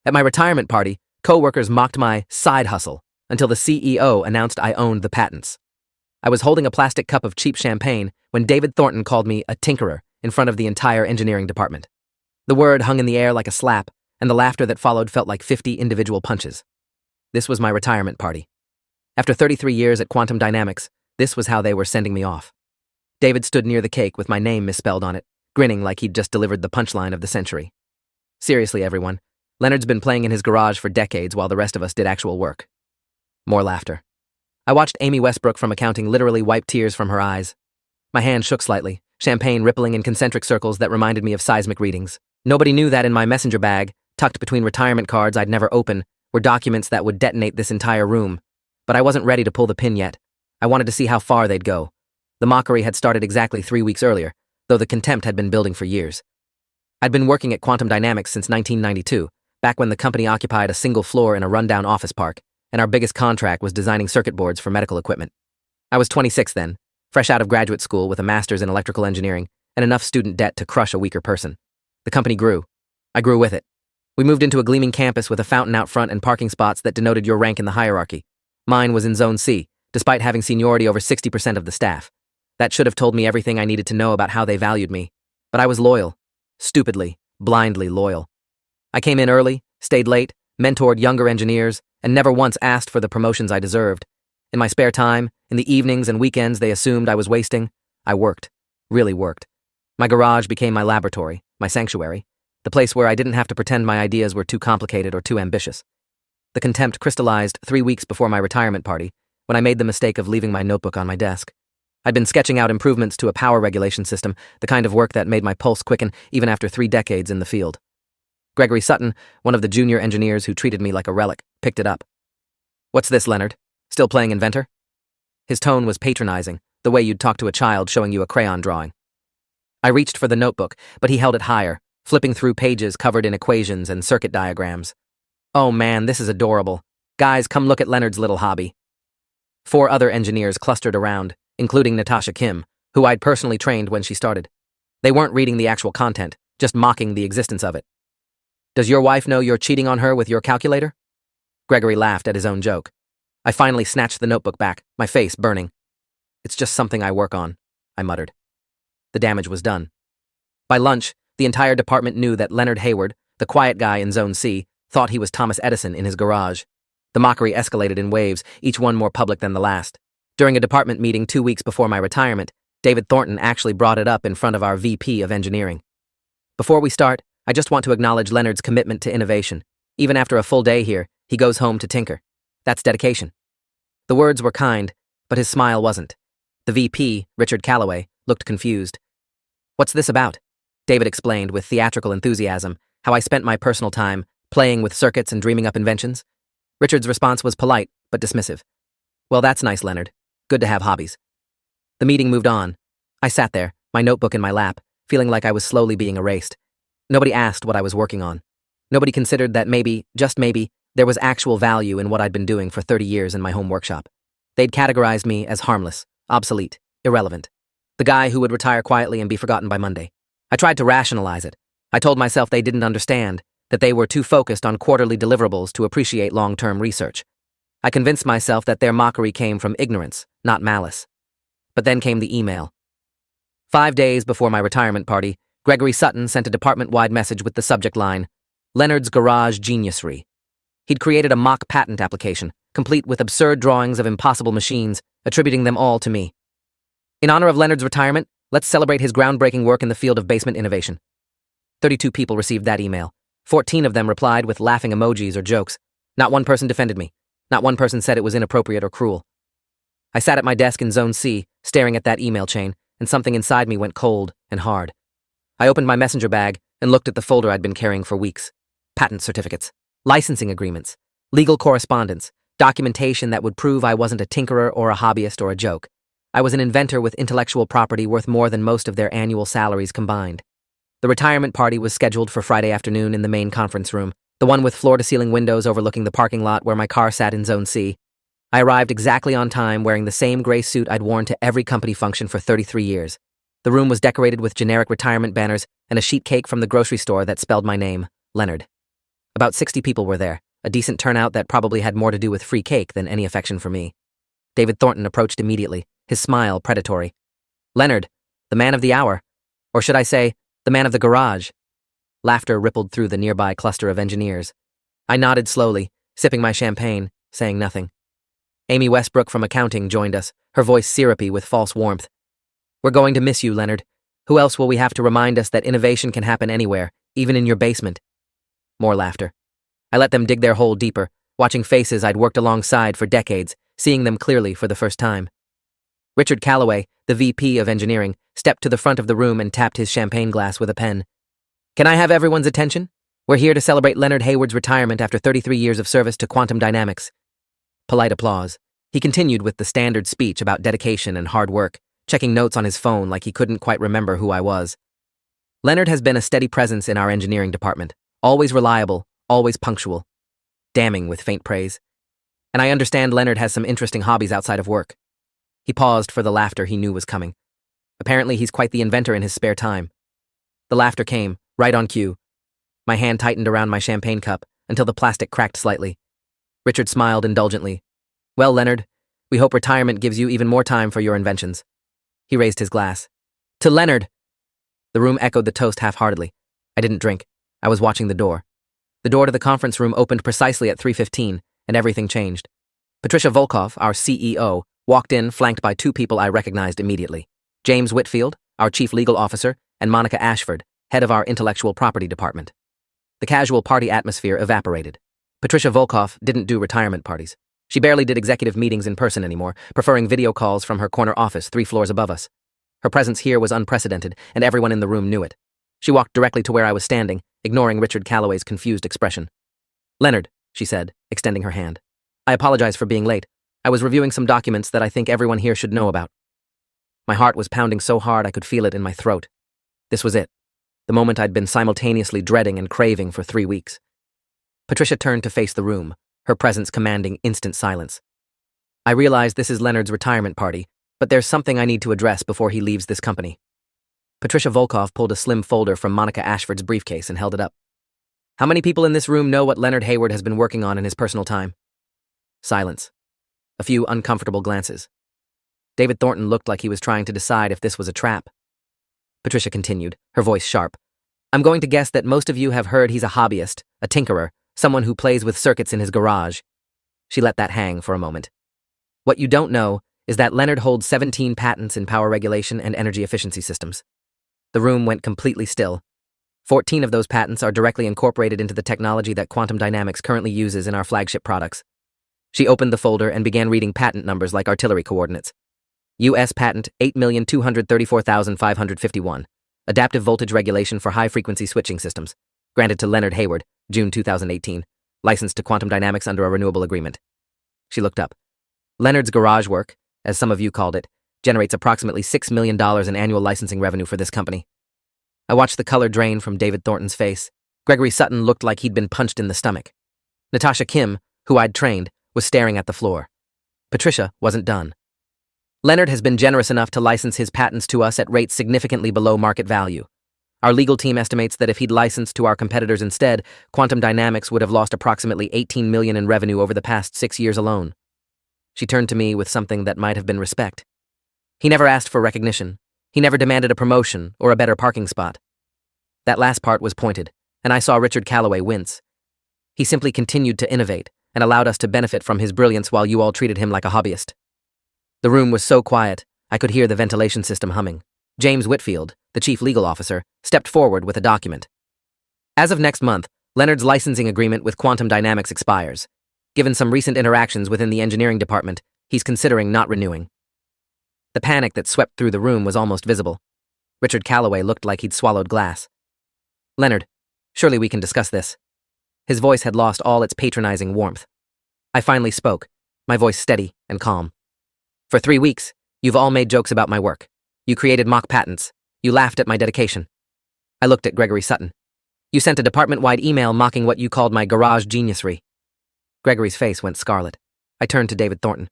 At my retirement party, coworkers mocked my side hustle until the CEO announced I owned the patents. I was holding a plastic cup of cheap champagne when David Thornton called me a tinkerer in front of the entire engineering department. The word hung in the air like a slap, and the laughter that followed felt like 50 individual punches. This was my retirement party. After 33 years at Quantum Dynamics, this was how they were sending me off. David stood near the cake with my name misspelled on it, grinning like he'd just delivered the punchline of the century. Seriously, everyone, Leonard's been playing in his garage for decades while the rest of us did actual work. More laughter. I watched Amy Westbrook from accounting literally wipe tears from her eyes. My hand shook slightly, champagne rippling in concentric circles that reminded me of seismic readings. Nobody knew that in my messenger bag, tucked between retirement cards I'd never open, were documents that would detonate this entire room. But I wasn't ready to pull the pin yet. I wanted to see how far they'd go. The mockery had started exactly 3 weeks earlier, though the contempt had been building for years. I'd been working at Quantum Dynamics since 1992, back when the company occupied a single floor in a rundown office park, and our biggest contract was designing circuit boards for medical equipment. I was 26 then, fresh out of graduate school with a master's in electrical engineering and enough student debt to crush a weaker person. The company grew. I grew with it. We moved into a gleaming campus with a fountain out front and parking spots that denoted your rank in the hierarchy. Mine was in Zone C, despite having seniority over 60% of the staff. That should have told me everything I needed to know about how they valued me. But I was loyal. Stupidly, blindly loyal. I came in early, stayed late, mentored younger engineers, and never once asked for the promotions I deserved. In my spare time, in the evenings and weekends they assumed I was wasting, I worked. Really worked. My garage became my laboratory, my sanctuary, the place where I didn't have to pretend my ideas were too complicated or too ambitious. The contempt crystallized 3 weeks before my retirement party, when I made the mistake of leaving my notebook on my desk. I'd been sketching out improvements to a power regulation system, the kind of work that made my pulse quicken even after 3 decades in the field. Gregory Sutton, one of the junior engineers who treated me like a relic, picked it up. "What's this, Leonard? Still playing inventor?" His tone was patronizing, the way you'd talk to a child showing you a crayon drawing. I reached for the notebook, but he held it higher, flipping through pages covered in equations and circuit diagrams. "Oh man, this is adorable. Guys, come look at Leonard's little hobby." 4 other engineers clustered around, including Natasha Kim, who I'd personally trained when she started. They weren't reading the actual content, just mocking the existence of it. "Does your wife know you're cheating on her with your calculator?" Gregory laughed at his own joke. I finally snatched the notebook back, my face burning. "It's just something I work on," I muttered. The damage was done. By lunch, the entire department knew that Leonard Hayward, the quiet guy in Zone C, thought he was Thomas Edison in his garage. The mockery escalated in waves, each one more public than the last. During a department meeting 2 weeks before my retirement, David Thornton actually brought it up in front of our VP of engineering. "Before we start, I just want to acknowledge Leonard's commitment to innovation. Even after a full day here, he goes home to tinker. That's dedication." The words were kind, but his smile wasn't. The VP, Richard Calloway, looked confused. "What's this about?" David explained with theatrical enthusiasm how I spent my personal time playing with circuits and dreaming up inventions. Richard's response was polite, but dismissive. "Well, that's nice, Leonard. Good to have hobbies." The meeting moved on. I sat there, my notebook in my lap, feeling like I was slowly being erased. Nobody asked what I was working on. Nobody considered that maybe, just maybe, there was actual value in what I'd been doing for 30 years in my home workshop. They'd categorized me as harmless, obsolete, irrelevant. The guy who would retire quietly and be forgotten by Monday. I tried to rationalize it. I told myself they didn't understand, that they were too focused on quarterly deliverables to appreciate long-term research. I convinced myself that their mockery came from ignorance, not malice. But then came the email. 5 days before my retirement party, Gregory Sutton sent a department-wide message with the subject line, "Leonard's Garage Geniusry." He'd created a mock patent application, complete with absurd drawings of impossible machines, attributing them all to me. "In honor of Leonard's retirement, let's celebrate his groundbreaking work in the field of basement innovation." 32 people received that email. 14 of them replied with laughing emojis or jokes. Not one person defended me. Not one person said it was inappropriate or cruel. I sat at my desk in Zone C, staring at that email chain, and something inside me went cold and hard. I opened my messenger bag and looked at the folder I'd been carrying for weeks. Patent certificates, licensing agreements, legal correspondence, documentation that would prove I wasn't a tinkerer or a hobbyist or a joke. I was an inventor with intellectual property worth more than most of their annual salaries combined. The retirement party was scheduled for Friday afternoon in the main conference room, the one with floor-to-ceiling windows overlooking the parking lot where my car sat in Zone C. I arrived exactly on time wearing the same gray suit I'd worn to every company function for 33 years. The room was decorated with generic retirement banners and a sheet cake from the grocery store that spelled my name, Leonard. About 60 people were there, a decent turnout that probably had more to do with free cake than any affection for me. David Thornton approached immediately, his smile predatory. "Leonard, the man of the hour. Or should I say, the man of the garage." Laughter rippled through the nearby cluster of engineers. I nodded slowly, sipping my champagne, saying nothing. Amy Westbrook from accounting joined us, her voice syrupy with false warmth. "We're going to miss you, Leonard. Who else will we have to remind us that innovation can happen anywhere, even in your basement?" More laughter. I let them dig their hole deeper, watching faces I'd worked alongside for decades, seeing them clearly for the first time. Richard Calloway, the VP of engineering, stepped to the front of the room and tapped his champagne glass with a pen. "Can I have everyone's attention? We're here to celebrate Leonard Hayward's retirement after 33 years of service to quantum dynamics." Polite applause. He continued with the standard speech about dedication and hard work, checking notes on his phone like he couldn't quite remember who I was. "Leonard has been a steady presence in our engineering department, always reliable, always punctual." Damning with faint praise. "And I understand Leonard has some interesting hobbies outside of work." He paused for the laughter he knew was coming. "Apparently he's quite the inventor in his spare time." The laughter came, right on cue. My hand tightened around my champagne cup until the plastic cracked slightly. Richard smiled indulgently. "Well, Leonard, we hope retirement gives you even more time for your inventions." He raised his glass. "To Leonard!" The room echoed the toast half-heartedly. I didn't drink. I was watching the door. The door to the conference room opened precisely at 3:15, and everything changed. Patricia Volkov, our CEO, walked in, flanked by two people I recognized immediately. James Whitfield, our chief legal officer, and Monica Ashford, head of our intellectual property department. The casual party atmosphere evaporated. Patricia Volkov didn't do retirement parties. She barely did executive meetings in person anymore, preferring video calls from her corner office 3 floors above us. Her presence here was unprecedented, and everyone in the room knew it. She walked directly to where I was standing, ignoring Richard Calloway's confused expression. "Leonard," she said, extending her hand. "I apologize for being late. I was reviewing some documents that I think everyone here should know about." My heart was pounding so hard I could feel it in my throat. This was it. The moment I'd been simultaneously dreading and craving for 3 weeks. Patricia turned to face the room, her presence commanding instant silence. "I realize this is Leonard's retirement party, but there's something I need to address before he leaves this company." Patricia Volkov pulled a slim folder from Monica Ashford's briefcase and held it up. "How many people in this room know what Leonard Hayward has been working on in his personal time?" Silence. A few uncomfortable glances. David Thornton looked like he was trying to decide if this was a trap. Patricia continued, her voice sharp. "I'm going to guess that most of you have heard he's a hobbyist, a tinkerer, someone who plays with circuits in his garage." She let that hang for a moment. "What you don't know is that Leonard holds 17 patents in power regulation and energy efficiency systems." The room went completely still. 14 of those patents are directly incorporated into the technology that quantum dynamics currently uses in our flagship products. She opened the folder and began reading patent numbers like artillery coordinates. U.S. Patent 8,234,551. Adaptive voltage regulation for high-frequency switching systems. Granted to Leonard Hayward, June 2018. Licensed to Quantum Dynamics under a renewable agreement. She looked up. Leonard's garage work, as some of you called it, generates approximately $6 million in annual licensing revenue for this company. I watched the color drain from David Thornton's face. Gregory Sutton looked like he'd been punched in the stomach. Natasha Kim, who I'd trained, was staring at the floor. Patricia wasn't done. "Leonard has been generous enough to license his patents to us at rates significantly below market value. Our legal team estimates that if he'd licensed to our competitors instead, Quantum Dynamics would have lost approximately $18 million in revenue over the past 6 years alone." She turned to me with something that might have been respect. "He never asked for recognition. He never demanded a promotion or a better parking spot." That last part was pointed, and I saw Richard Calloway wince. He simply continued to innovate and allowed us to benefit from his brilliance while you all treated him like a hobbyist. The room was so quiet, I could hear the ventilation system humming. James Whitfield, the chief legal officer, stepped forward with a document. "As of next month, Leonard's licensing agreement with Quantum Dynamics expires. Given some recent interactions within the engineering department, he's considering not renewing." The panic that swept through the room was almost visible. Richard Calloway looked like he'd swallowed glass. "Leonard, surely we can discuss this." His voice had lost all its patronizing warmth. I finally spoke, my voice steady and calm. "For 3 weeks, you've all made jokes about my work. You created mock patents. You laughed at my dedication." I looked at Gregory Sutton. "You sent a department-wide email mocking what you called my garage geniusry." Gregory's face went scarlet. I turned to David Thornton.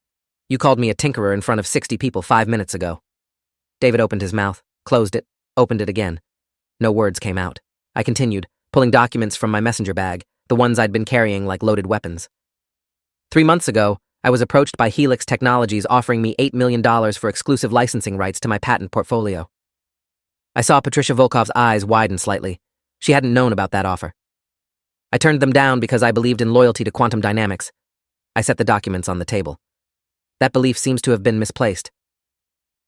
"You called me a tinkerer in front of 60 people 5 minutes ago." David opened his mouth, closed it, opened it again. No words came out. I continued, pulling documents from my messenger bag, the ones I'd been carrying like loaded weapons. 3 months ago, I was approached by Helix Technologies offering me $8 million for exclusive licensing rights to my patent portfolio. I saw Patricia Volkov's eyes widen slightly. She hadn't known about that offer. I turned them down because I believed in loyalty to quantum dynamics. I set the documents on the table. That belief seems to have been misplaced.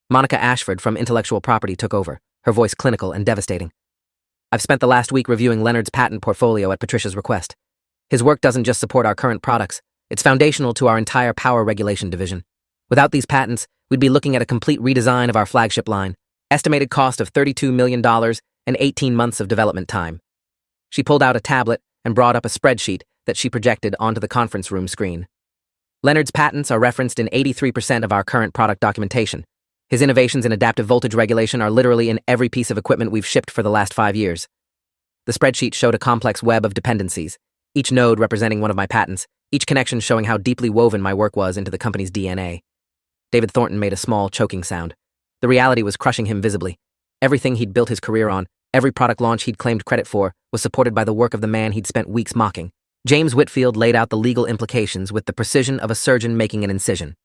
Monica Ashford from Intellectual Property took over, her voice clinical and devastating. I've spent the last week reviewing Leonard's patent portfolio at Patricia's request. His work doesn't just support our current products, it's foundational to our entire power regulation division. Without these patents, we'd be looking at a complete redesign of our flagship line. Estimated cost of $32 million and 18 months of development time. She pulled out a tablet and brought up a spreadsheet that she projected onto the conference room screen. Leonard's patents are referenced in 83% of our current product documentation. His innovations in adaptive voltage regulation are literally in every piece of equipment we've shipped for the last 5 years. The spreadsheet showed a complex web of dependencies, each node representing one of my patents, each connection showing how deeply woven my work was into the company's DNA. David Thornton made a small, choking sound. The reality was crushing him visibly. Everything he'd built his career on, every product launch he'd claimed credit for, was supported by the work of the man he'd spent weeks mocking. James Whitfield laid out the legal implications with the precision of a surgeon making an incision.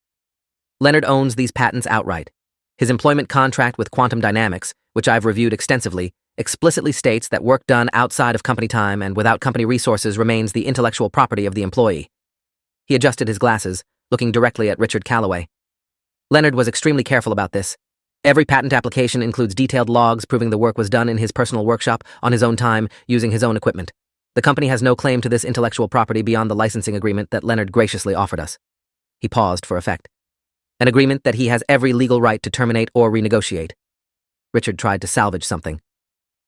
Leonard owns these patents outright. His employment contract with Quantum Dynamics, which I've reviewed extensively, explicitly states that work done outside of company time and without company resources remains the intellectual property of the employee. He adjusted his glasses, looking directly at Richard Calloway. Leonard was extremely careful about this. Every patent application includes detailed logs proving the work was done in his personal workshop, on his own time, using his own equipment. The company has no claim to this intellectual property beyond the licensing agreement that Leonard graciously offered us. He paused for effect. An agreement that he has every legal right to terminate or renegotiate. Richard tried to salvage something.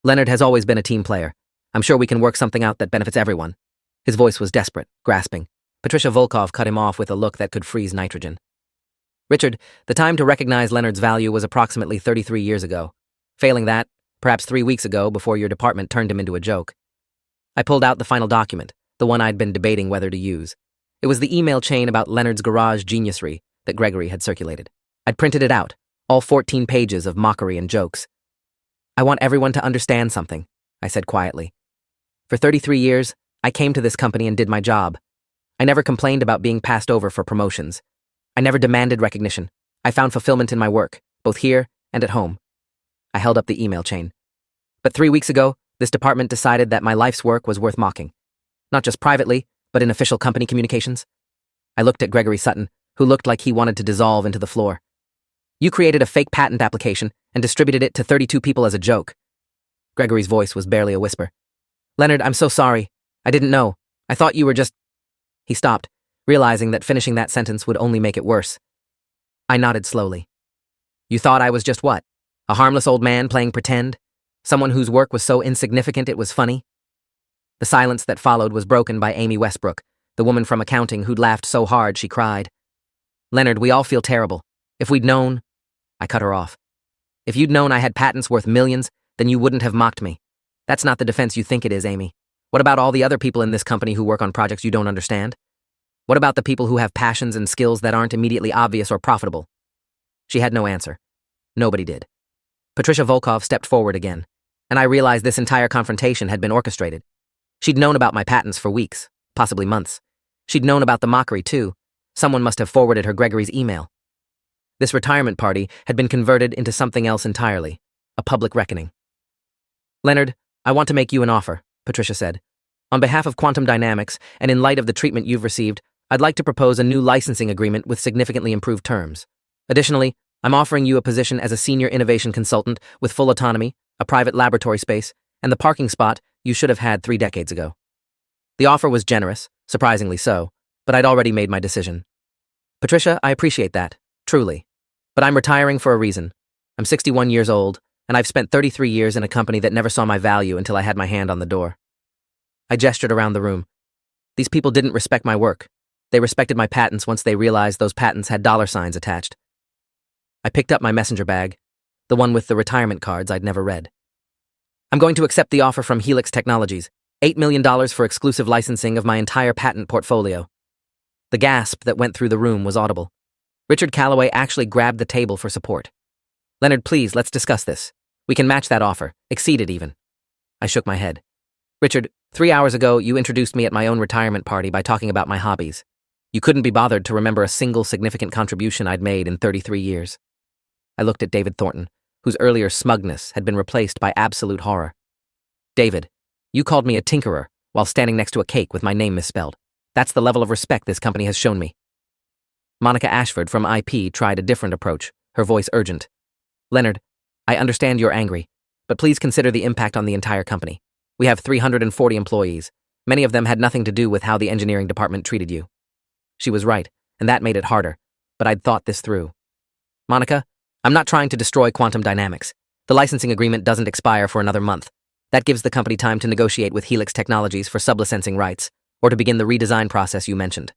Leonard has always been a team player. I'm sure we can work something out that benefits everyone. His voice was desperate, grasping. Patricia Volkov cut him off with a look that could freeze nitrogen. Richard, the time to recognize Leonard's value was approximately 33 years ago. Failing that, perhaps 3 weeks ago before your department turned him into a joke. I pulled out the final document, the one I'd been debating whether to use. It was the email chain about Leonard's garage geniusry that Gregory had circulated. I'd printed it out, all 14 pages of mockery and jokes. I want everyone to understand something, I said quietly. For 33 years, I came to this company and did my job. I never complained about being passed over for promotions. I never demanded recognition. I found fulfillment in my work, both here and at home. I held up the email chain. But 3 weeks ago, this department decided that my life's work was worth mocking. Not just privately, but in official company communications. I looked at Gregory Sutton, who looked like he wanted to dissolve into the floor. You created a fake patent application and distributed it to 32 people as a joke. Gregory's voice was barely a whisper. Leonard, I'm so sorry. I didn't know. I thought you were just... He stopped, realizing that finishing that sentence would only make it worse. I nodded slowly. You thought I was just what? A harmless old man playing pretend? Someone whose work was so insignificant it was funny? The silence that followed was broken by Amy Westbrook, the woman from accounting who'd laughed so hard she cried. Leonard, we all feel terrible. If we'd known... I cut her off. If you'd known I had patents worth millions, then you wouldn't have mocked me. That's not the defense you think it is, Amy. What about all the other people in this company who work on projects you don't understand? What about the people who have passions and skills that aren't immediately obvious or profitable? She had no answer. Nobody did. Patricia Volkov stepped forward again, and I realized this entire confrontation had been orchestrated. She'd known about my patents for weeks, possibly months. She'd known about the mockery, too. Someone must have forwarded her Gregory's email. This retirement party had been converted into something else entirely, a public reckoning. Leonard, I want to make you an offer, Patricia said. On behalf of Quantum Dynamics, and in light of the treatment you've received, I'd like to propose a new licensing agreement with significantly improved terms. Additionally, I'm offering you a position as a senior innovation consultant with full autonomy, a private laboratory space, and the parking spot you should have had 3 decades ago. The offer was generous, surprisingly so, but I'd already made my decision. Patricia, I appreciate that, truly. But I'm retiring for a reason. I'm 61 years old, and I've spent 33 years in a company that never saw my value until I had my hand on the door. I gestured around the room. These people didn't respect my work. They respected my patents once they realized those patents had $signs attached. I picked up my messenger bag, the one with the retirement cards I'd never read. I'm going to accept the offer from Helix Technologies, $8 million for exclusive licensing of my entire patent portfolio. The gasp that went through the room was audible. Richard Calloway actually grabbed the table for support. Leonard, please, let's discuss this. We can match that offer, exceed it even. I shook my head. Richard, 3 hours ago, you introduced me at my own retirement party by talking about my hobbies. You couldn't be bothered to remember a single significant contribution I'd made in 33 years. I looked at David Thornton, whose earlier smugness had been replaced by absolute horror. David, you called me a tinkerer while standing next to a cake with my name misspelled. That's the level of respect this company has shown me. Monica Ashford from IP tried a different approach, her voice urgent. Leonard, I understand you're angry, but please consider the impact on the entire company. We have 340 employees. Many of them had nothing to do with how the engineering department treated you. She was right, and that made it harder, but I'd thought this through. Monica, I'm not trying to destroy quantum dynamics. The licensing agreement doesn't expire for another month. That gives the company time to negotiate with Helix Technologies for sublicensing rights, or to begin the redesign process you mentioned.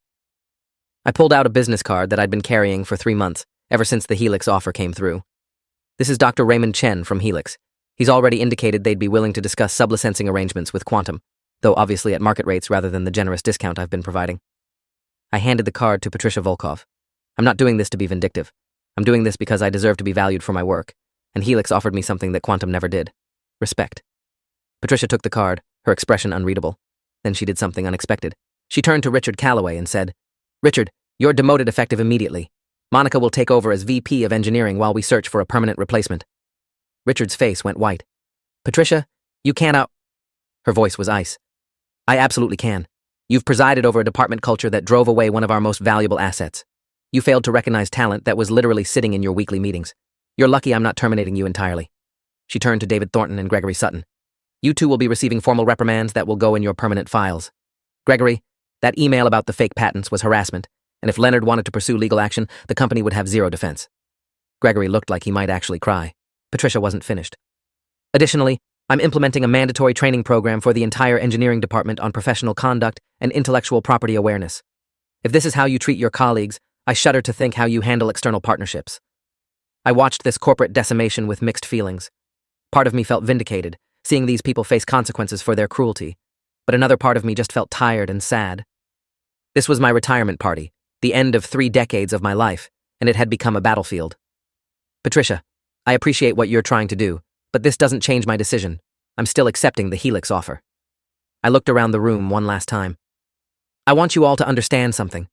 I pulled out a business card that I'd been carrying for 3 months, ever since the Helix offer came through. This is Dr. Raymond Chen from Helix. He's already indicated they'd be willing to discuss sublicensing arrangements with Quantum, though obviously at market rates rather than the generous discount I've been providing. I handed the card to Patricia Volkov. I'm not doing this to be vindictive. I'm doing this because I deserve to be valued for my work, and Helix offered me something that Quantum never did. Respect. Patricia took the card, her expression unreadable. Then she did something unexpected. She turned to Richard Calloway and said, Richard, you're demoted effective immediately. Monica will take over as VP of Engineering while we search for a permanent replacement. Richard's face went white. Patricia, you can't Her voice was ice. I absolutely can. You've presided over a department culture that drove away one of our most valuable assets. You failed to recognize talent that was literally sitting in your weekly meetings. You're lucky I'm not terminating you entirely. She turned to David Thornton and Gregory Sutton. You two will be receiving formal reprimands that will go in your permanent files. Gregory, that email about the fake patents was harassment, and if Leonard wanted to pursue legal action, the company would have zero defense. Gregory looked like he might actually cry. Patricia wasn't finished. Additionally, I'm implementing a mandatory training program for the entire engineering department on professional conduct and intellectual property awareness. If this is how you treat your colleagues, I shudder to think how you handle external partnerships. I watched this corporate decimation with mixed feelings. Part of me felt vindicated, seeing these people face consequences for their cruelty, but another part of me just felt tired and sad. This was my retirement party, the end of 3 decades of my life, and it had become a battlefield. Patricia, I appreciate what you're trying to do, but this doesn't change my decision. I'm still accepting the Helix offer. I looked around the room one last time. I want you all to understand something.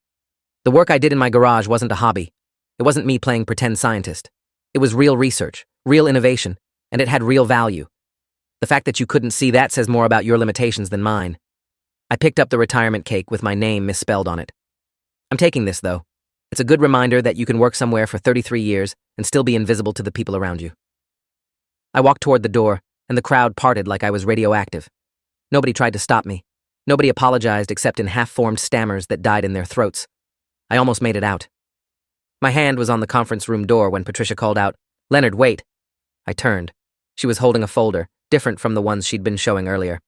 The work I did in my garage wasn't a hobby. It wasn't me playing pretend scientist. It was real research, real innovation, and it had real value. The fact that you couldn't see that says more about your limitations than mine. I picked up the retirement cake with my name misspelled on it. I'm taking this, though. It's a good reminder that you can work somewhere for 33 years and still be invisible to the people around you. I walked toward the door, and the crowd parted like I was radioactive. Nobody tried to stop me. Nobody apologized except in half-formed stammers that died in their throats. I almost made it out. My hand was on the conference room door when Patricia called out, Leonard, wait. I turned. She was holding a folder, different from the ones she'd been showing earlier.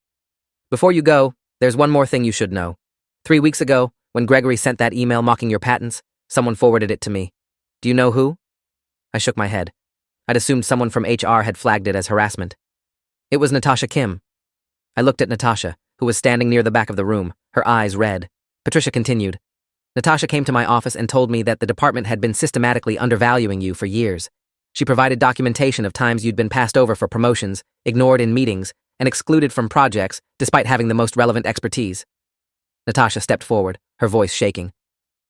Before you go, there's one more thing you should know. 3 weeks ago, when Gregory sent that email mocking your patents, someone forwarded it to me. Do you know who? I shook my head. I'd assumed someone from HR had flagged it as harassment. It was Natasha Kim. I looked at Natasha, who was standing near the back of the room, her eyes red. Patricia continued. Natasha came to my office and told me that the department had been systematically undervaluing you for years. She provided documentation of times you'd been passed over for promotions, ignored in meetings, and excluded from projects despite having the most relevant expertise. Natasha stepped forward, her voice shaking.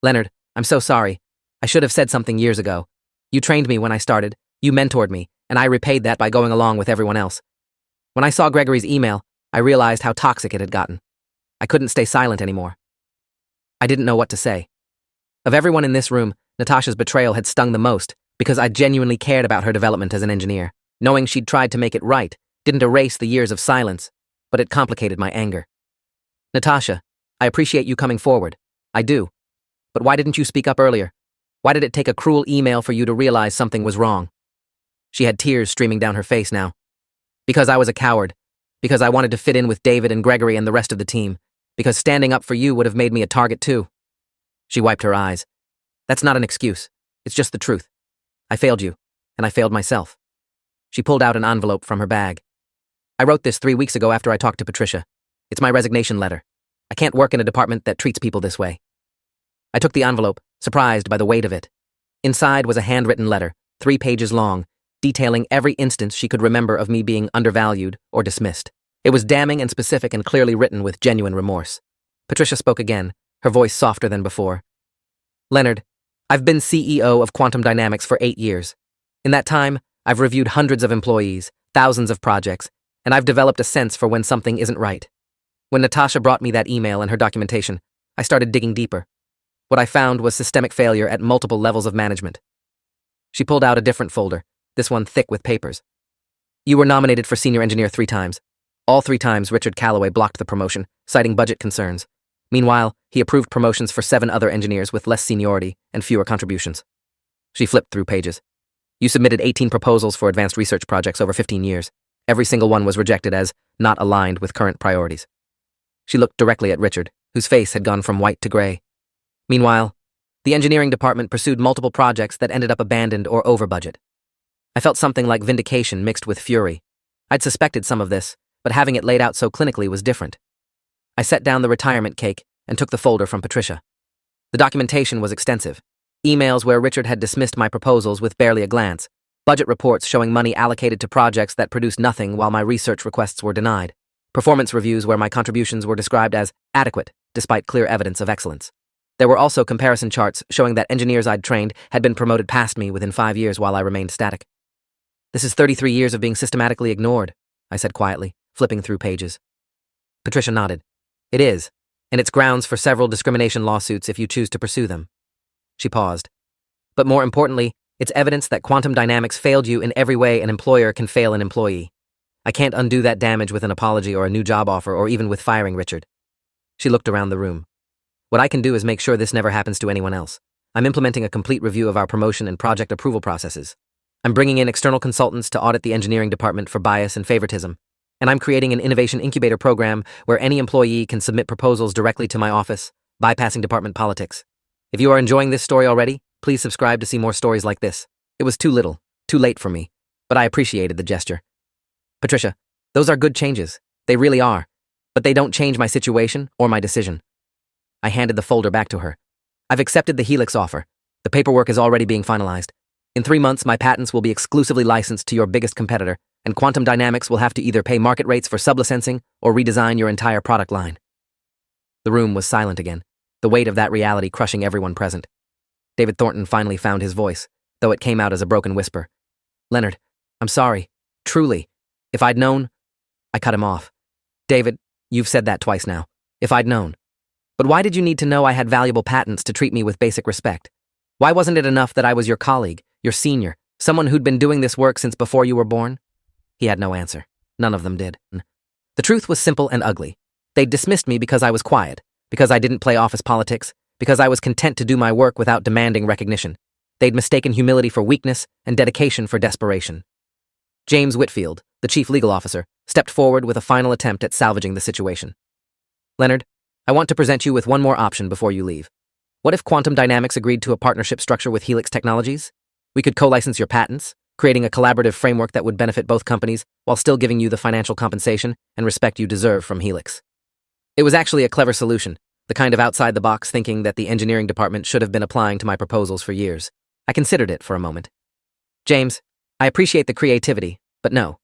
Leonard, I'm so sorry. I should have said something years ago. You trained me when I started, you mentored me, and I repaid that by going along with everyone else. When I saw Gregory's email, I realized how toxic it had gotten. I couldn't stay silent anymore. I didn't know what to say. Of everyone in this room, Natasha's betrayal had stung the most because I genuinely cared about her development as an engineer. Knowing she'd tried to make it right didn't erase the years of silence, but it complicated my anger. Natasha, I appreciate you coming forward. I do. But why didn't you speak up earlier? Why did it take a cruel email for you to realize something was wrong? She had tears streaming down her face now. Because I was a coward. Because I wanted to fit in with David and Gregory and the rest of the team. Because standing up for you would have made me a target too. She wiped her eyes. That's not an excuse. It's just the truth. I failed you, and I failed myself. She pulled out an envelope from her bag. I wrote this 3 weeks ago after I talked to Patricia. It's my resignation letter. I can't work in a department that treats people this way. I took the envelope, surprised by the weight of it. Inside was a handwritten letter, 3 pages long, detailing every instance she could remember of me being undervalued or dismissed. It was damning and specific and clearly written with genuine remorse. Patricia spoke again, her voice softer than before. Leonard, I've been CEO of Quantum Dynamics for 8 years. In that time, I've reviewed hundreds of employees, thousands of projects, and I've developed a sense for when something isn't right. When Natasha brought me that email and her documentation, I started digging deeper. What I found was systemic failure at multiple levels of management. She pulled out a different folder, this one thick with papers. You were nominated for senior engineer 3 times. All 3 times Richard Calloway blocked the promotion, citing budget concerns. Meanwhile, he approved promotions for 7 other engineers with less seniority and fewer contributions. She flipped through pages. You submitted 18 proposals for advanced research projects over 15 years. Every single one was rejected as not aligned with current priorities. She looked directly at Richard, whose face had gone from white to gray. Meanwhile, the engineering department pursued multiple projects that ended up abandoned or over budget. I felt something like vindication mixed with fury. I'd suspected some of this, but having it laid out so clinically was different. I set down the retirement cake and took the folder from Patricia. The documentation was extensive. Emails where Richard had dismissed my proposals with barely a glance. Budget reports showing money allocated to projects that produced nothing while my research requests were denied. Performance reviews where my contributions were described as adequate, despite clear evidence of excellence. There were also comparison charts showing that engineers I'd trained had been promoted past me within 5 years while I remained static. This is 33 years of being systematically ignored, I said quietly, flipping through pages. Patricia nodded. It is, and it's grounds for several discrimination lawsuits if you choose to pursue them. She paused. But more importantly, it's evidence that Quantum Dynamics failed you in every way an employer can fail an employee. I can't undo that damage with an apology or a new job offer or even with firing Richard. She looked around the room. What I can do is make sure this never happens to anyone else. I'm implementing a complete review of our promotion and project approval processes. I'm bringing in external consultants to audit the engineering department for bias and favoritism. And I'm creating an innovation incubator program where any employee can submit proposals directly to my office, bypassing department politics. If you are enjoying this story already, please subscribe to see more stories like this. It was too little, too late for me, but I appreciated the gesture. Patricia, those are good changes. They really are. But they don't change my situation or my decision. I handed the folder back to her. I've accepted the Helix offer. The paperwork is already being finalized. In 3 months, my patents will be exclusively licensed to your biggest competitor, and Quantum Dynamics will have to either pay market rates for sublicensing or redesign your entire product line. The room was silent again, the weight of that reality crushing everyone present. David Thornton finally found his voice, though it came out as a broken whisper. Leonard, I'm sorry. Truly. If I'd known... I cut him off. David, you've said that twice now. If I'd known. But why did you need to know I had valuable patents to treat me with basic respect? Why wasn't it enough that I was your colleague, your senior, someone who'd been doing this work since before you were born? He had no answer. None of them did. The truth was simple and ugly. They'd dismissed me because I was quiet, because I didn't play office politics, because I was content to do my work without demanding recognition. They'd mistaken humility for weakness and dedication for desperation. James Whitfield, the chief legal officer, stepped forward with a final attempt at salvaging the situation. Leonard, I want to present you with one more option before you leave. What if Quantum Dynamics agreed to a partnership structure with Helix Technologies? We could co-license your patents, creating a collaborative framework that would benefit both companies while still giving you the financial compensation and respect you deserve from Helix. It was actually a clever solution, the kind of outside-the-box thinking that the engineering department should have been applying to my proposals for years. I considered it for a moment. James, I appreciate the creativity, but no.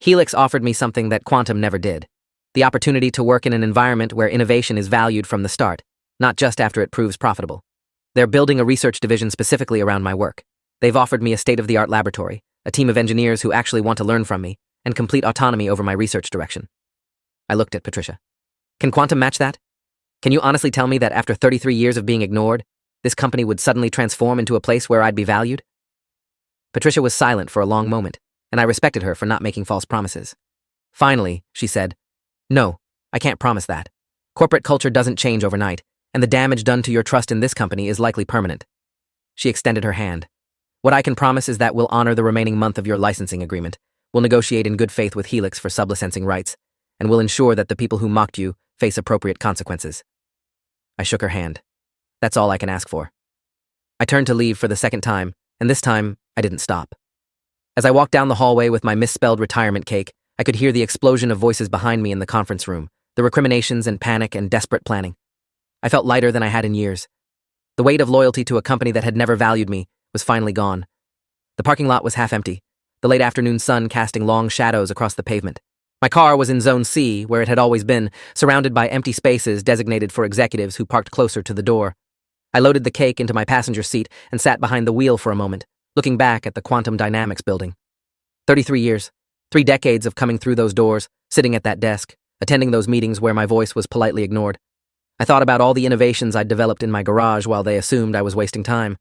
Helix offered me something that Quantum never did. The opportunity to work in an environment where innovation is valued from the start, not just after it proves profitable. They're building a research division specifically around my work. They've offered me a state-of-the-art laboratory, a team of engineers who actually want to learn from me, and complete autonomy over my research direction. I looked at Patricia. Can Quantum match that? Can you honestly tell me that after 33 years of being ignored, this company would suddenly transform into a place where I'd be valued? Patricia was silent for a long moment, and I respected her for not making false promises. Finally, she said, No, I can't promise that. Corporate culture doesn't change overnight, and the damage done to your trust in this company is likely permanent. She extended her hand. What I can promise is that we'll honor the remaining month of your licensing agreement, we'll negotiate in good faith with Helix for sublicensing rights, and we'll ensure that the people who mocked you face appropriate consequences. I shook her hand. That's all I can ask for. I turned to leave for the second time, and this time, I didn't stop. As I walked down the hallway with my misspelled retirement cake, I could hear the explosion of voices behind me in the conference room, the recriminations and panic and desperate planning. I felt lighter than I had in years. The weight of loyalty to a company that had never valued me was finally gone. The parking lot was half empty, the late afternoon sun casting long shadows across the pavement. My car was in Zone C, where it had always been, surrounded by empty spaces designated for executives who parked closer to the door. I loaded the cake into my passenger seat and sat behind the wheel for a moment, looking back at the Quantum Dynamics building. 33 years, 3 decades of coming through those doors, sitting at that desk, attending those meetings where my voice was politely ignored. I thought about all the innovations I'd developed in my garage while they assumed I was wasting time.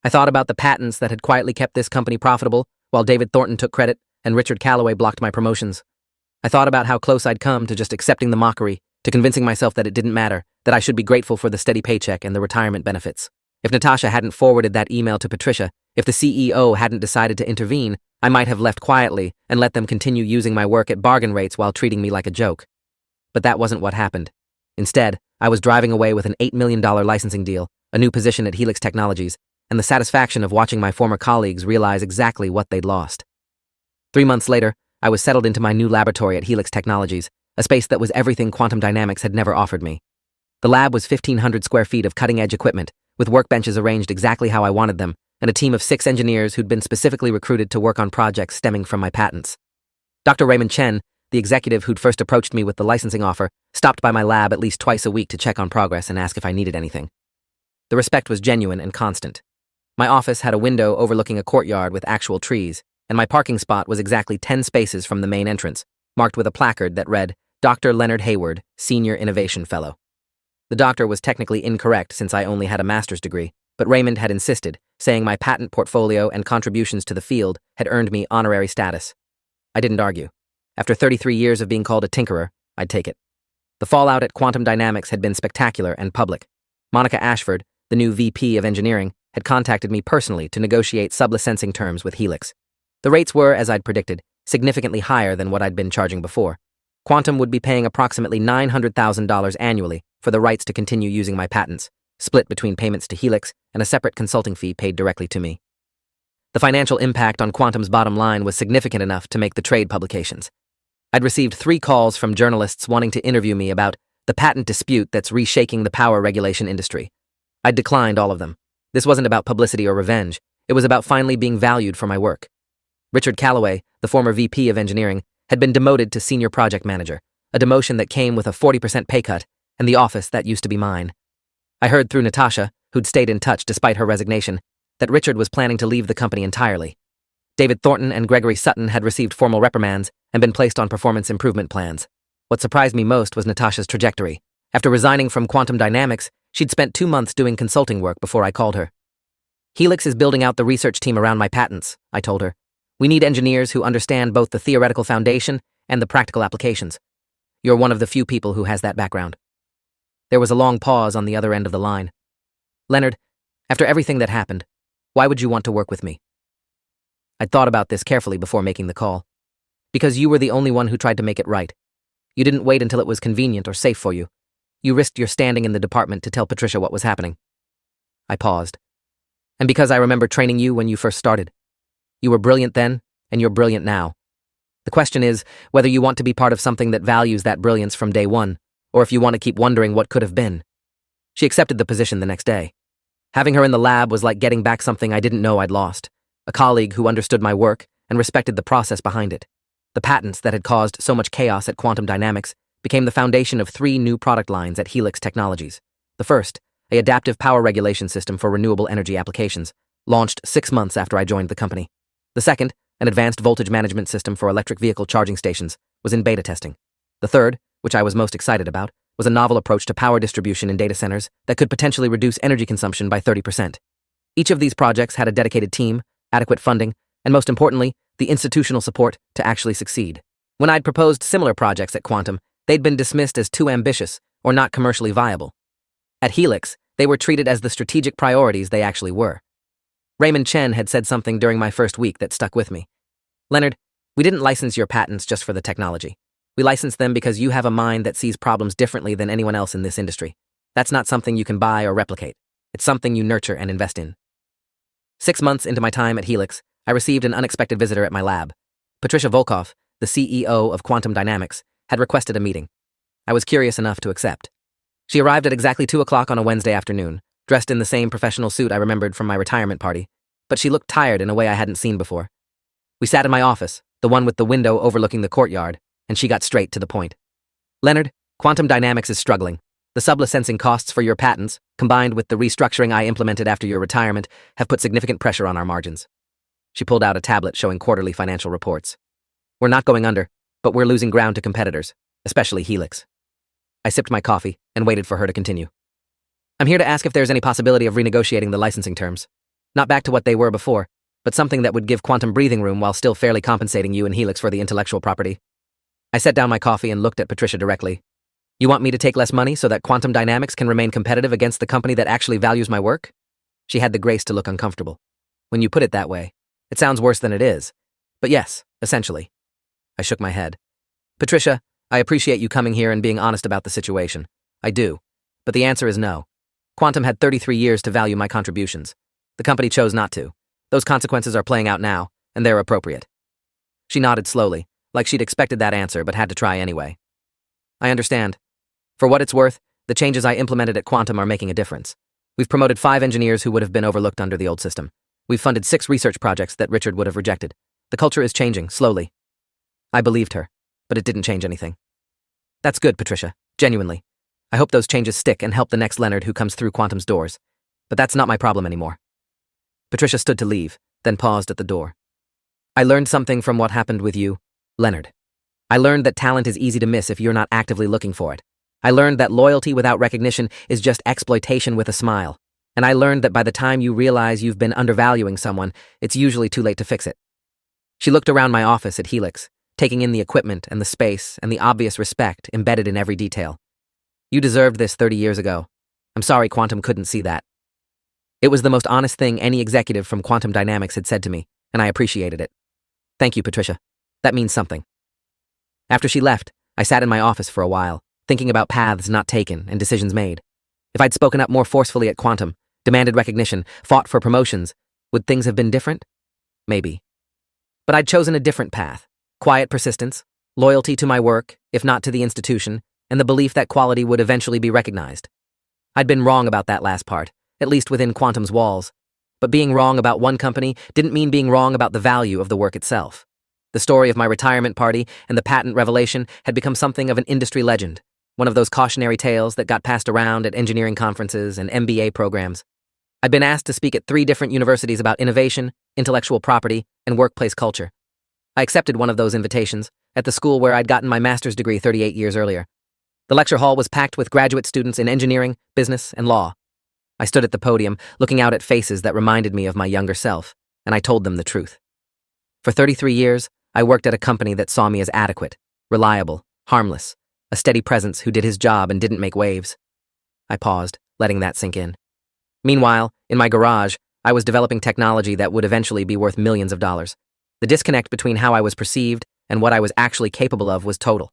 I thought about the patents that had quietly kept this company profitable while David Thornton took credit and Richard Calloway blocked my promotions. I thought about how close I'd come to just accepting the mockery, to convincing myself that it didn't matter, that I should be grateful for the steady paycheck and the retirement benefits. If Natasha hadn't forwarded that email to Patricia, if the CEO hadn't decided to intervene, I might have left quietly and let them continue using my work at bargain rates while treating me like a joke. But that wasn't what happened. Instead, I was driving away with an $8 million licensing deal, a new position at Helix Technologies, and the satisfaction of watching my former colleagues realize exactly what they'd lost. 3 months later, I was settled into my new laboratory at Helix Technologies, a space that was everything quantum dynamics had never offered me. The lab was 1,500 square feet of cutting-edge equipment, with workbenches arranged exactly how I wanted them, and a team of 6 engineers who'd been specifically recruited to work on projects stemming from my patents. Dr. Raymond Chen, the executive who'd first approached me with the licensing offer, stopped by my lab at least twice a week to check on progress and ask if I needed anything. The respect was genuine and constant. My office had a window overlooking a courtyard with actual trees, and my parking spot was exactly 10 spaces from the main entrance, marked with a placard that read, Dr. Leonard Hayward, Senior Innovation Fellow. The doctor was technically incorrect since I only had a master's degree, but Raymond had insisted, saying my patent portfolio and contributions to the field had earned me honorary status. I didn't argue. After 33 years of being called a tinkerer, I'd take it. The fallout at Quantum Dynamics had been spectacular and public. Monica Ashford, the new VP of Engineering, had contacted me personally to negotiate sublicensing terms with Helix. The rates were, as I'd predicted, significantly higher than what I'd been charging before. Quantum would be paying approximately $900,000 annually for the rights to continue using my patents, split between payments to Helix and a separate consulting fee paid directly to me. The financial impact on Quantum's bottom line was significant enough to make the trade publications. I'd received 3 calls from journalists wanting to interview me about the patent dispute that's reshaking the power regulation industry. I'd declined all of them. This wasn't about publicity or revenge. It was about finally being valued for my work. Richard Calloway, the former VP of Engineering, had been demoted to Senior Project Manager, a demotion that came with a 40% pay cut and the office that used to be mine. I heard through Natasha, who'd stayed in touch despite her resignation, that Richard was planning to leave the company entirely. David Thornton and Gregory Sutton had received formal reprimands and been placed on performance improvement plans. What surprised me most was Natasha's trajectory. After resigning from Quantum Dynamics, she'd spent 2 months doing consulting work before I called her. Helix is building out the research team around my patents, I told her. We need engineers who understand both the theoretical foundation and the practical applications. You're one of the few people who has that background. There was a long pause on the other end of the line. Leonard, after everything that happened, why would you want to work with me? I'd thought about this carefully before making the call. Because you were the only one who tried to make it right. You didn't wait until it was convenient or safe for you. You risked your standing in the department to tell Patricia what was happening. I paused. And because I remember training you when you first started. You were brilliant then, and you're brilliant now. The question is whether you want to be part of something that values that brilliance from day one, or if you want to keep wondering what could have been. She accepted the position the next day. Having her in the lab was like getting back something I didn't know I'd lost, a colleague who understood my work and respected the process behind it. The patents that had caused so much chaos at Quantum Dynamics became the foundation of 3 new product lines at Helix Technologies. The first, an adaptive power regulation system for renewable energy applications, launched 6 months after I joined the company. The second, an advanced voltage management system for electric vehicle charging stations, was in beta testing. The third, which I was most excited about, was a novel approach to power distribution in data centers that could potentially reduce energy consumption by 30%. Each of these projects had a dedicated team, adequate funding, and most importantly, the institutional support to actually succeed. When I'd proposed similar projects at Quantum, they'd been dismissed as too ambitious or not commercially viable. At Helix, they were treated as the strategic priorities they actually were. Raymond Chen had said something during my first week that stuck with me. Leonard, we didn't license your patents just for the technology. We licensed them because you have a mind that sees problems differently than anyone else in this industry. That's not something you can buy or replicate. It's something you nurture and invest in. 6 months into my time at Helix, I received an unexpected visitor at my lab. Patricia Volkov, the CEO of Quantum Dynamics, had requested a meeting. I was curious enough to accept. She arrived at exactly 2 o'clock on a Wednesday afternoon, dressed in the same professional suit I remembered from my retirement party, but she looked tired in a way I hadn't seen before. We sat in my office, the one with the window overlooking the courtyard, and she got straight to the point. Leonard, quantum dynamics is struggling. The sublicensing costs for your patents, combined with the restructuring I implemented after your retirement, have put significant pressure on our margins. She pulled out a tablet showing quarterly financial reports. We're not going under, but we're losing ground to competitors, especially Helix. I sipped my coffee and waited for her to continue. I'm here to ask if there's any possibility of renegotiating the licensing terms. Not back to what they were before, but something that would give quantum breathing room while still fairly compensating you and Helix for the intellectual property. I set down my coffee and looked at Patricia directly. You want me to take less money so that quantum dynamics can remain competitive against the company that actually values my work? She had the grace to look uncomfortable. When you put it that way, it sounds worse than it is. But yes, essentially. I shook my head. Patricia, I appreciate you coming here and being honest about the situation. I do. But the answer is no. Quantum had 33 years to value my contributions. The company chose not to. Those consequences are playing out now, and they're appropriate. She nodded slowly, like she'd expected that answer but had to try anyway. I understand. For what it's worth, the changes I implemented at Quantum are making a difference. We've promoted 5 engineers who would have been overlooked under the old system. We've funded 6 research projects that Richard would have rejected. The culture is changing, slowly. I believed her, but it didn't change anything. That's good, Patricia, genuinely. I hope those changes stick and help the next Leonard who comes through Quantum's doors. But that's not my problem anymore. Patricia stood to leave, then paused at the door. I learned something from what happened with you, Leonard. I learned that talent is easy to miss if you're not actively looking for it. I learned that loyalty without recognition is just exploitation with a smile. And I learned that by the time you realize you've been undervaluing someone, it's usually too late to fix it. She looked around my office at Helix, taking in the equipment and the space and the obvious respect embedded in every detail. You deserved this 30 years ago. I'm sorry Quantum couldn't see that. It was the most honest thing any executive from Quantum Dynamics had said to me, and I appreciated it. Thank you, Patricia. That means something. After she left, I sat in my office for a while, thinking about paths not taken and decisions made. If I'd spoken up more forcefully at Quantum, demanded recognition, fought for promotions, would things have been different? Maybe. But I'd chosen a different path. Quiet persistence, loyalty to my work, if not to the institution, and the belief that quality would eventually be recognized. I'd been wrong about that last part, at least within Quantum's walls. But being wrong about one company didn't mean being wrong about the value of the work itself. The story of my retirement party and the patent revelation had become something of an industry legend, one of those cautionary tales that got passed around at engineering conferences and MBA programs. I'd been asked to speak at 3 different universities about innovation, intellectual property, and workplace culture. I accepted one of those invitations, at the school where I'd gotten my master's degree 38 years earlier. The lecture hall was packed with graduate students in engineering, business, and law. I stood at the podium, looking out at faces that reminded me of my younger self, and I told them the truth. For 33 years, I worked at a company that saw me as adequate, reliable, harmless, a steady presence who did his job and didn't make waves. I paused, letting that sink in. Meanwhile, in my garage, I was developing technology that would eventually be worth millions of dollars. The disconnect between how I was perceived and what I was actually capable of was total.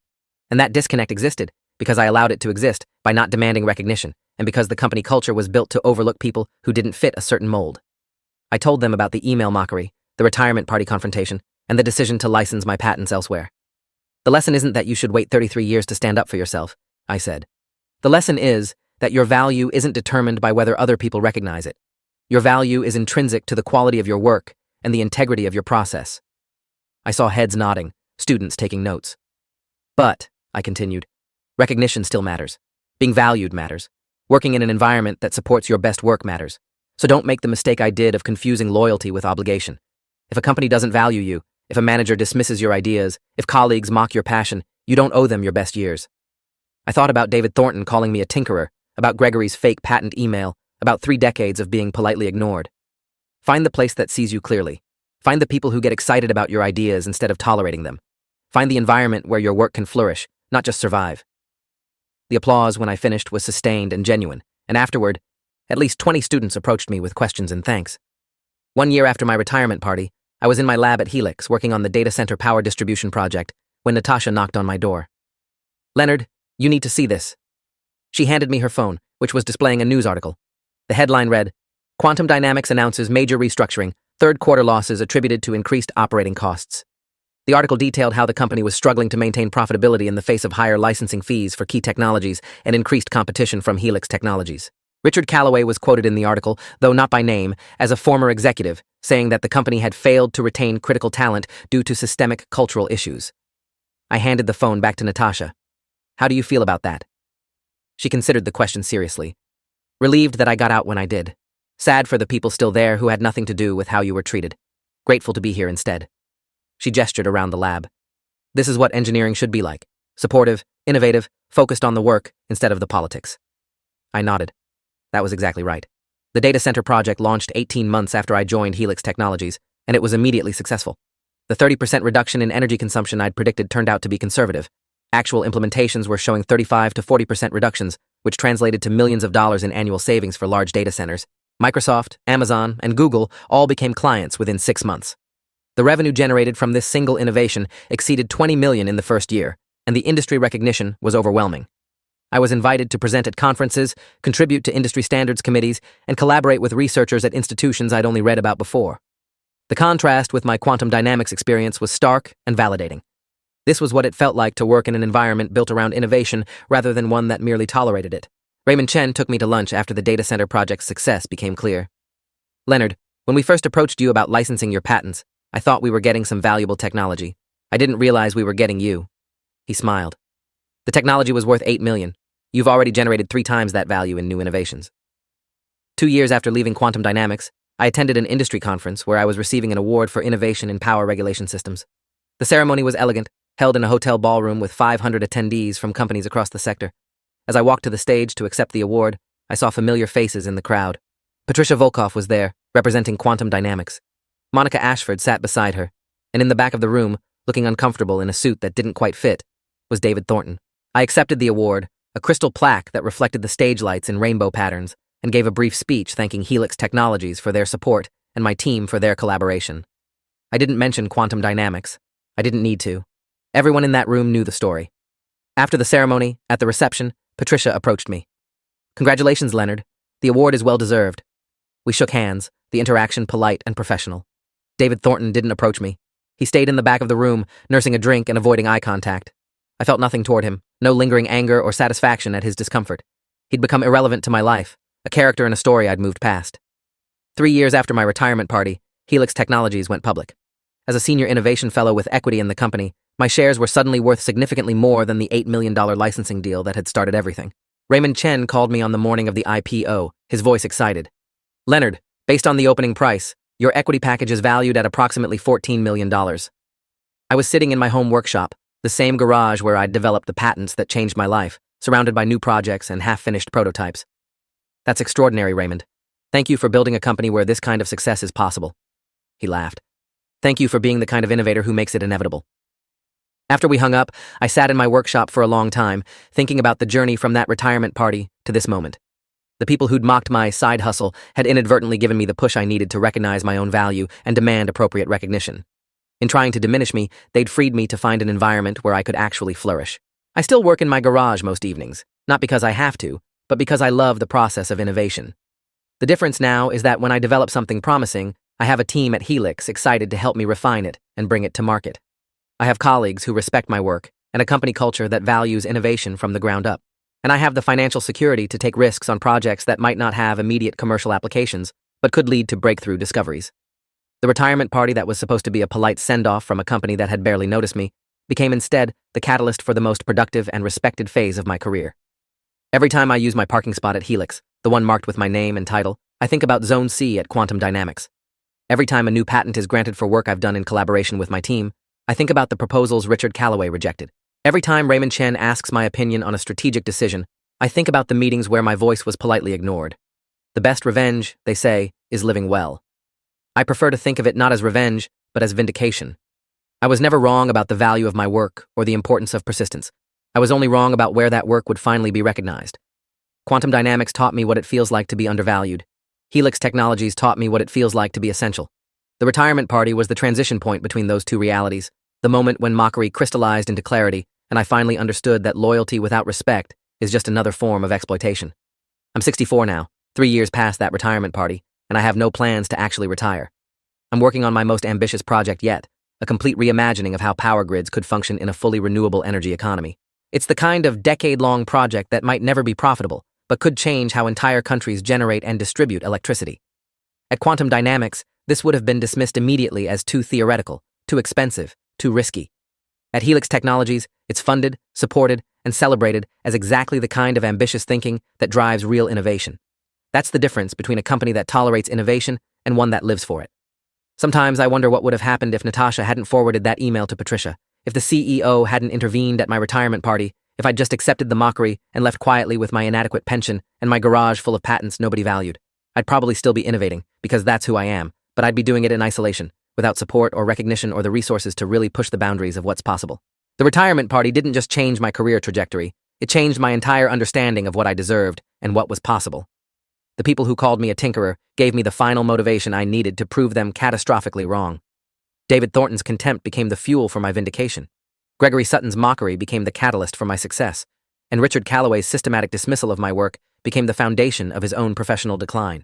And that disconnect existed because I allowed it to exist by not demanding recognition, and because the company culture was built to overlook people who didn't fit a certain mold. I told them about the email mockery, the retirement party confrontation, and the decision to license my patents elsewhere. The lesson isn't that you should wait 33 years to stand up for yourself, I said. The lesson is that your value isn't determined by whether other people recognize it. Your value is intrinsic to the quality of your work and the integrity of your process. I saw heads nodding, students taking notes. But, I continued, recognition still matters. Being valued matters. Working in an environment that supports your best work matters. So don't make the mistake I did of confusing loyalty with obligation. If a company doesn't value you, if a manager dismisses your ideas, if colleagues mock your passion, you don't owe them your best years. I thought about David Thornton calling me a tinkerer, about Gregory's fake patent email, about 3 decades of being politely ignored. Find the place that sees you clearly. Find the people who get excited about your ideas instead of tolerating them. Find the environment where your work can flourish, not just survive. The applause when I finished was sustained and genuine, and afterward, at least 20 students approached me with questions and thanks. 1 year after my retirement party, I was in my lab at Helix working on the data center power distribution project when Natasha knocked on my door. Leonard, you need to see this. She handed me her phone, which was displaying a news article. The headline read, Quantum Dynamics announces major restructuring, 3rd quarter losses attributed to increased operating costs. The article detailed how the company was struggling to maintain profitability in the face of higher licensing fees for key technologies and increased competition from Helix Technologies. Richard Calloway was quoted in the article, though not by name, as a former executive, saying that the company had failed to retain critical talent due to systemic cultural issues. I handed the phone back to Natasha. How do you feel about that? She considered the question seriously. Relieved that I got out when I did. Sad for the people still there who had nothing to do with how you were treated. Grateful to be here instead. She gestured around the lab. This is what engineering should be like. Supportive, innovative, focused on the work instead of the politics. I nodded. That was exactly right. The data center project launched 18 months after I joined Helix Technologies, and it was immediately successful. The 30% reduction in energy consumption I'd predicted turned out to be conservative. Actual implementations were showing 35 to 40% reductions, which translated to millions of dollars in annual savings for large data centers. Microsoft, Amazon, and Google all became clients within 6 months. The revenue generated from this single innovation exceeded $20 million in the first year, and the industry recognition was overwhelming. I was invited to present at conferences, contribute to industry standards committees, and collaborate with researchers at institutions I'd only read about before. The contrast with my quantum dynamics experience was stark and validating. This was what it felt like to work in an environment built around innovation rather than one that merely tolerated it. Raymond Chen took me to lunch after the data center project's success became clear. Leonard, when we first approached you about licensing your patents, I thought we were getting some valuable technology. I didn't realize we were getting you. He smiled. The technology was worth $8 million. You've already generated 3 times that value in new innovations. 2 years after leaving Quantum Dynamics, I attended an industry conference where I was receiving an award for innovation in power regulation systems. The ceremony was elegant, held in a hotel ballroom with 500 attendees from companies across the sector. As I walked to the stage to accept the award, I saw familiar faces in the crowd. Patricia Volkov was there, representing Quantum Dynamics. Monica Ashford sat beside her, and in the back of the room, looking uncomfortable in a suit that didn't quite fit, was David Thornton. I accepted the award, a crystal plaque that reflected the stage lights in rainbow patterns, and gave a brief speech thanking Helix Technologies for their support and my team for their collaboration. I didn't mention Quantum Dynamics. I didn't need to. Everyone in that room knew the story. After the ceremony, at the reception, Patricia approached me. Congratulations, Leonard. The award is well-deserved. We shook hands, the interaction polite and professional. David Thornton didn't approach me. He stayed in the back of the room, nursing a drink and avoiding eye contact. I felt nothing toward him, no lingering anger or satisfaction at his discomfort. He'd become irrelevant to my life, a character in a story I'd moved past. 3 years after my retirement party, Helix Technologies went public. As a senior innovation fellow with equity in the company, my shares were suddenly worth significantly more than the $8 million licensing deal that had started everything. Raymond Chen called me on the morning of the IPO, his voice excited. Leonard, based on the opening price, your equity package is valued at approximately $14 million. I was sitting in my home workshop, the same garage where I'd developed the patents that changed my life, surrounded by new projects and half-finished prototypes. That's extraordinary, Raymond. Thank you for building a company where this kind of success is possible. He laughed. Thank you for being the kind of innovator who makes it inevitable. After we hung up, I sat in my workshop for a long time, thinking about the journey from that retirement party to this moment. The people who'd mocked my side hustle had inadvertently given me the push I needed to recognize my own value and demand appropriate recognition. In trying to diminish me, they'd freed me to find an environment where I could actually flourish. I still work in my garage most evenings, not because I have to, but because I love the process of innovation. The difference now is that when I develop something promising, I have a team at Helix excited to help me refine it and bring it to market. I have colleagues who respect my work and a company culture that values innovation from the ground up. And I have the financial security to take risks on projects that might not have immediate commercial applications, but could lead to breakthrough discoveries. The retirement party that was supposed to be a polite send-off from a company that had barely noticed me became instead the catalyst for the most productive and respected phase of my career. Every time I use my parking spot at Helix, the one marked with my name and title, I think about Zone C at Quantum Dynamics. Every time a new patent is granted for work I've done in collaboration with my team, I think about the proposals Richard Callaway rejected. Every time Raymond Chen asks my opinion on a strategic decision, I think about the meetings where my voice was politely ignored. The best revenge, they say, is living well. I prefer to think of it not as revenge, but as vindication. I was never wrong about the value of my work or the importance of persistence. I was only wrong about where that work would finally be recognized. Quantum Dynamics taught me what it feels like to be undervalued. Helix Technologies taught me what it feels like to be essential. The retirement party was the transition point between those two realities, the moment when mockery crystallized into clarity, and I finally understood that loyalty without respect is just another form of exploitation. I'm 64 now, 3 years past that retirement party, and I have no plans to actually retire. I'm working on my most ambitious project yet, a complete reimagining of how power grids could function in a fully renewable energy economy. It's the kind of decade-long project that might never be profitable, but could change how entire countries generate and distribute electricity. At Quantum Dynamics, this would have been dismissed immediately as too theoretical, too expensive, too risky. At Helix Technologies, it's funded, supported, and celebrated as exactly the kind of ambitious thinking that drives real innovation. That's the difference between a company that tolerates innovation and one that lives for it. Sometimes I wonder what would have happened if Natasha hadn't forwarded that email to Patricia, if the CEO hadn't intervened at my retirement party, if I'd just accepted the mockery and left quietly with my inadequate pension and my garage full of patents nobody valued. I'd probably still be innovating, because that's who I am, but I'd be doing it in isolation, without support or recognition or the resources to really push the boundaries of what's possible. The retirement party didn't just change my career trajectory, it changed my entire understanding of what I deserved and what was possible. The people who called me a tinkerer gave me the final motivation I needed to prove them catastrophically wrong. David Thornton's contempt became the fuel for my vindication. Gregory Sutton's mockery became the catalyst for my success, and Richard Calloway's systematic dismissal of my work became the foundation of his own professional decline.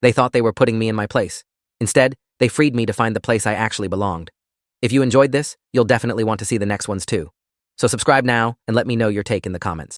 They thought they were putting me in my place. Instead, they freed me to find the place I actually belonged. If you enjoyed this, you'll definitely want to see the next ones too. So subscribe now and let me know your take in the comments.